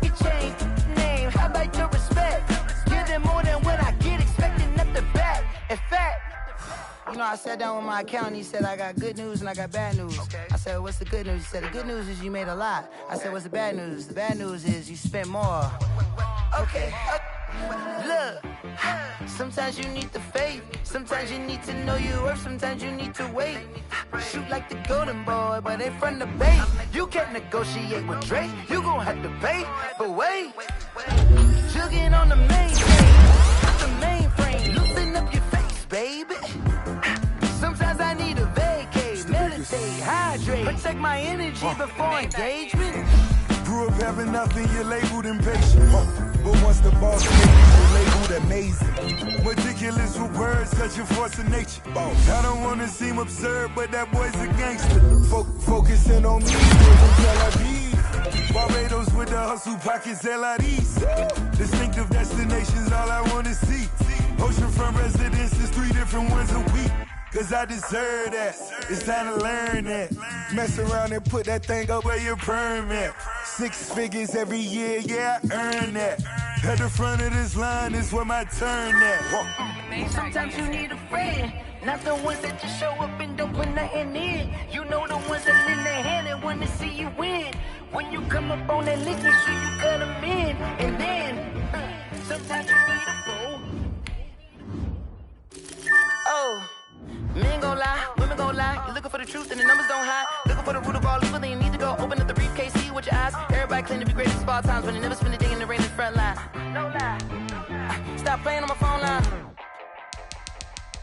Speaker 9: You change name, how about your respect? Give them more than what I get, expecting up the back. In fact, you know, I sat down with my accountant, he said I got good news and I got bad news. Okay. I said, what's the good news? He said, the good news is you made a lot. I said, what's the bad news? The bad news is you spent more. Okay. Look, sometimes you need the faith, sometimes you need to know your worth, sometimes you need to wait. Shoot like the golden boy, but ain't from the bay. You can't negotiate with Drake, you gon' have to pay. But wait, jugging on the mainframe, loosen up your face, baby. Sometimes I need a vacate, meditate, hydrate, protect my energy before engagement.
Speaker 10: Grew up having nothing, you're labeled impatient. But once the boss changes, you're labeled amazing. Ridiculous with words, such a force of nature. I don't wanna seem absurd, but that boy's a gangster. Focusing on me, Tel Aviv. Barbados with the hustle pockets, LIDs. Distinctive destinations, all I wanna see. Oceanfront residences, 3 different ones a week. Cause I deserve that, it's time to learn that. Mess around and put that thing up where your permit. 6 figures every year, yeah, I earn that. At the front of this line is where my turn at.
Speaker 9: Sometimes you need a friend, not the ones that just show up and don't put nothing in. You know the ones that lend their hand and wanna see you win. When you come up on that lick, make sure you cut them in. And then, sometimes you need a foe. Oh. Men gon' lie, women gon' lie. You're looking for the truth and the numbers don't hide. Looking for the root of all evil, then you need to go open up the briefcase, see what your eyes. Everybody claim to be greatest of all times, but they never spend a day in the rain in the front line. No lie. Stop playing on my phone line.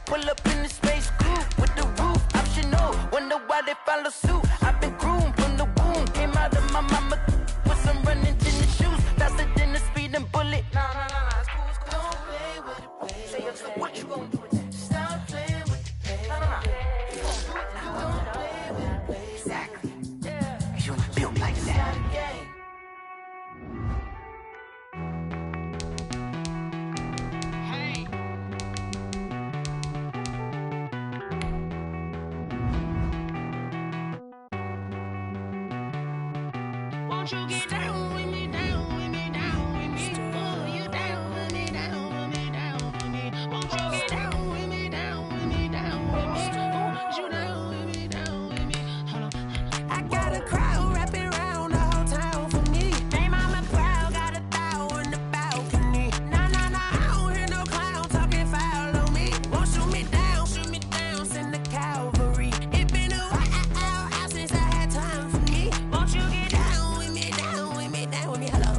Speaker 9: Pull up in the space coupe with the roof optional. Wonder why they follow suit. I've been groomed from the womb. Came out of my mama with some running tennis shoes. Faster than the speeding bullet. No, it's cool, it's cool. Don't play with it, baby. Say yes, what you gonna do with it? Stop playing with it, baby. No. Don't play with it, baby. Exactly. Yeah. You built like that.
Speaker 6: Won't you get down with me, down with me, down with me? Oh, you down with me, down with me, down with me. Won't you get down with me, down with me, down with me? Oh, you down with me, down with me? Hold on. I got a crowd wrapping around the whole town for me. Name on my crowd, got a thou on the balcony. Nah, I don't hear no clown talking foul on me. Won't shoot me down, send the cavalry. It been a while since I had time for me. Won't you get down with me, down with me, down with me? Hello.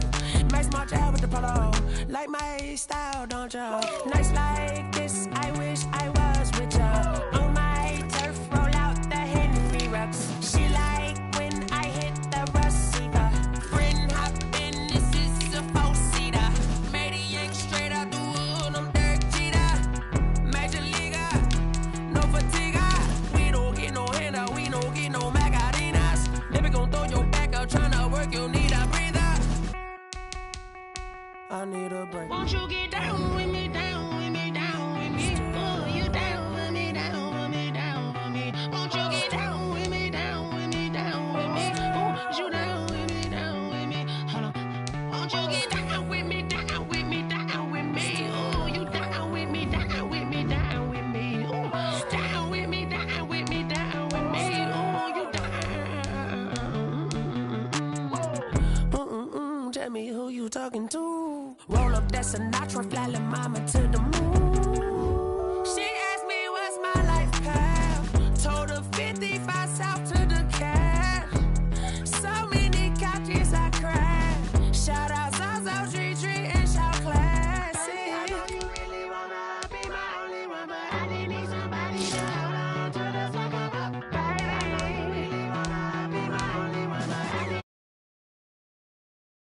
Speaker 6: Nice march out with the polo. Like my style, don't ya? Nice like this, I wish I was with ya. On my turf, roll out the Henry Rux. She like when I hit the receiver. Friend hop in, this is a four-seater. Made a yank straight out the wood, I'm Derek Jeter. Major leaguer, no fatigue. We don't get no handout, we don't get no Macarinas. Never gon' throw your back out, tryna work, you need a breather. I need a break. Won't you get down with me, down with me, down with me? Oh, you down with me, down with me, down with me? Won't you get down with me, down with me, down with me? Oh, you down with me, down with me? Hold on. Won't you get down with me, down with me, down with me? Oh, you down with me, down with me, down with me? Oh, down with me, down with me, down with me? Oh, you down. Tell me who you talking to. Roll up that Sinatra, fly la mama to the moon.